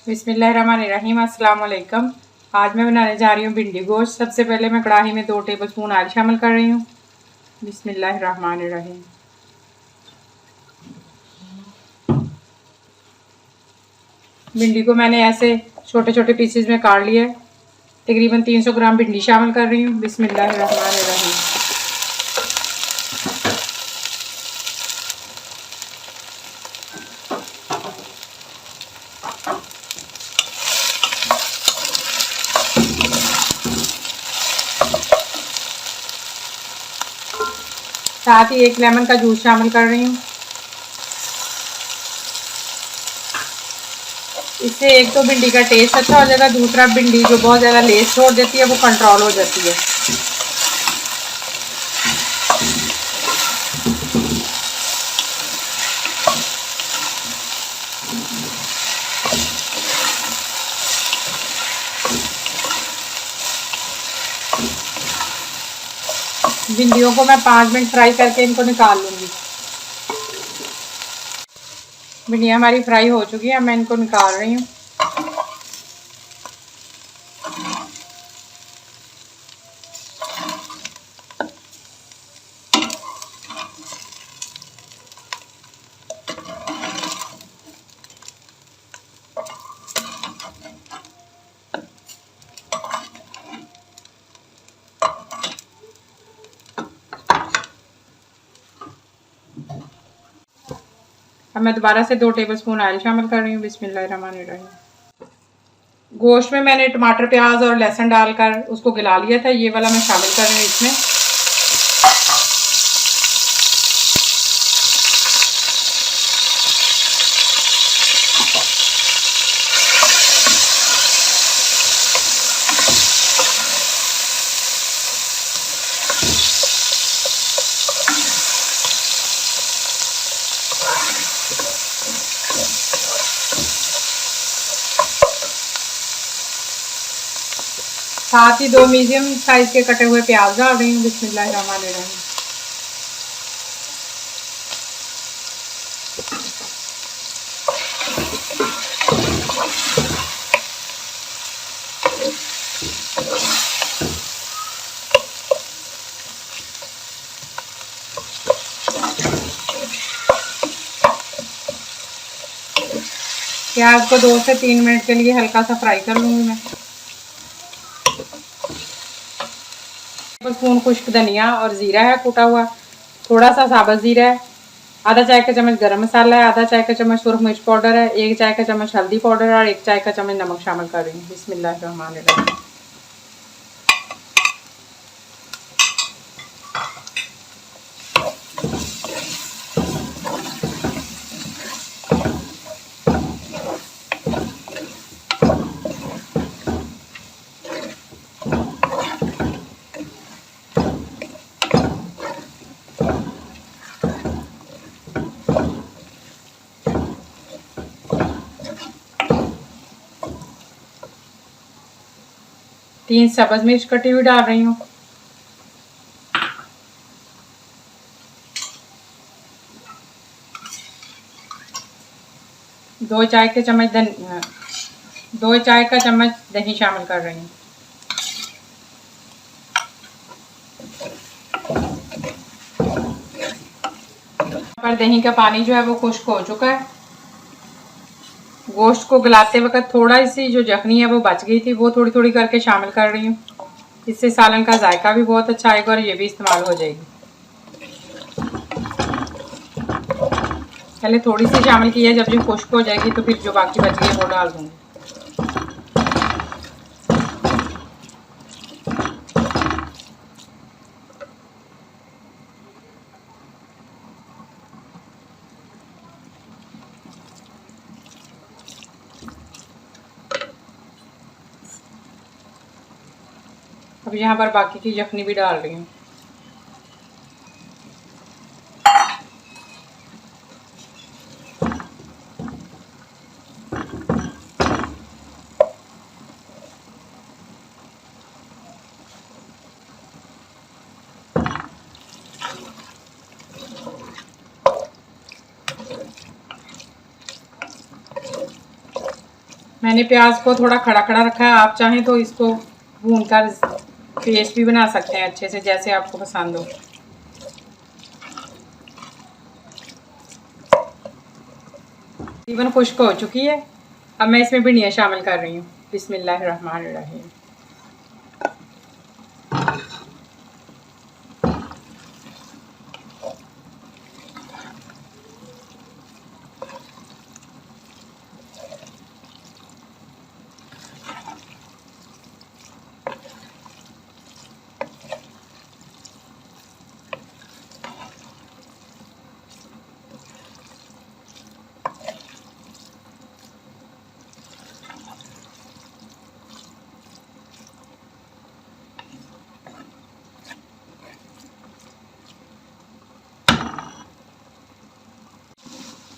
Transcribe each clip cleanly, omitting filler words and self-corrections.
बिस्मिल्लाहिर्रहमानिर्रहीम। अस्सलाम वालेकुम। आज मैं बनाने जा रही हूँ भिंडी गोश्त। सबसे पहले मैं कढ़ाई में 2 टेबलस्पून ऑयल शामिल कर रही हूँ। बिस्मिल्लाहिर्रहमानिर्रहीम। भिंडी को मैंने ऐसे छोटे छोटे पीसेस में काट लिया है। तकरीबन 300 ग्राम भिंडी शामिल कर रही हूँ। बिस्मिल्लाहिर्रहमानिर्रहीम। साथ ही 1 लेमन का जूस शामिल कर रही हूँ। इससे एक तो भिंडी का टेस्ट अच्छा हो जाएगा, दूसरा भिंडी जो बहुत ज़्यादा लेस छोड़ देती है वो कंट्रोल हो जाती है। भिंडियों को मैं 5 मिनट फ्राई करके इनको निकाल लूँगी। भिंडियाँ हमारी फ्राई हो चुकी है, मैं इनको निकाल रही हूँ। अब मैं दोबारा से 2 टेबलस्पून ऑयल शामिल कर रही हूँ। बिस्मिल्लाहिर्रहमानिर्रहीम। गोश्त में मैंने टमाटर, प्याज और लहसुन डालकर उसको गला लिया था, ये वाला मैं शामिल कर रही हूँ इसमें। साथ ही 2 मीडियम साइज के कटे हुए प्याज डाल रही हूँ। बिस्मिल्लाहिर्रहमानिर्रहीम। प्याज को 2 से 3 मिनट के लिए हल्का सा फ्राई कर लूँगी मैं। स्पून खुश्क धनिया और ज़ीरा है कूटा हुआ, थोड़ा सा साबुत ज़ीरा है, आधा चाय का चम्मच गरम मसाला है, आधा चाय का चम्मच सुरख मिर्च पाउडर है, 1 चाय का चम्मच हल्दी पाउडर और 1 चाय का चम्मच नमक शामिल कर रही हूँ। बिस्मिल्लाहिर्रहमानिर्रहीम। तीन सब्ज़ मिर्च कटी हुई डाल रही हूँ। दो चाय का चम्मच दही शामिल कर रही हूँ। पर दही का पानी जो है वो खुश्क हो चुका है। गोश्त को गलाते वक्त थोड़ा सी जो जखनी है वो बच गई थी, वो थोड़ी थोड़ी करके शामिल कर रही हूँ। इससे सालन का जायका भी बहुत अच्छा आएगा और ये भी इस्तेमाल हो जाएगी। पहले थोड़ी सी शामिल की है, जब ये खुश्क हो जाएगी तो फिर जो बाकी बच गई वो डाल दूँगी। अब यहाँ पर बाकी की यखनी भी डाल रही हूँ। मैंने प्याज को थोड़ा खड़ा खड़ा रखा है, आप चाहें तो इसको भूनकर पेस्ट भी बना सकते हैं अच्छे से, जैसे आपको पसंद हो। तकरीबन खुश्क हो चुकी है। अब मैं इसमें भिंडियाँ शामिल कर रही हूँ। बिस्मिल्लाहिर्रहमानिर्रहीम।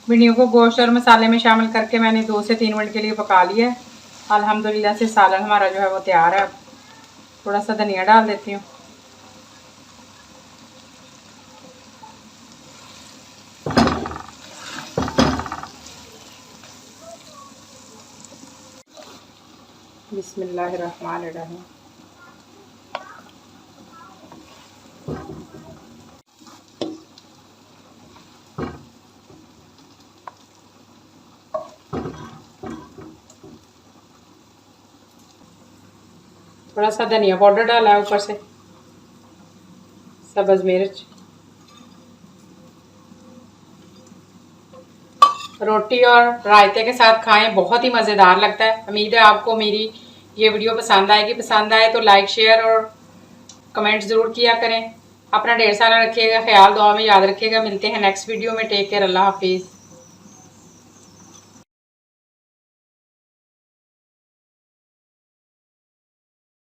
भिंडियों को गोश्त और मसाले में शामिल करके मैंने 2 से 3 मिनट के लिए पका लिया है। अल्हम्दुलिल्लाह से सालन हमारा जो है वो तैयार है। थोड़ा सा धनिया डाल देती हूँ। बिस्मिल्लाहिर्रहमानिर्रहीम। थोड़ा सा धनिया पाउडर डाला है ऊपर से, सब्ज़ मिर्च। रोटी और रायते के साथ खाएं, बहुत ही मज़ेदार लगता है। उम्मीद है आपको मेरी ये वीडियो पसंद आएगी। पसंद आए तो लाइक शेयर और कमेंट ज़रूर किया करें। अपना ढेर सारा रखिएगा ख्याल, दुआ में याद रखिएगा। मिलते हैं नेक्स्ट वीडियो में। टेक केयर, अल्लाह हाफिज़।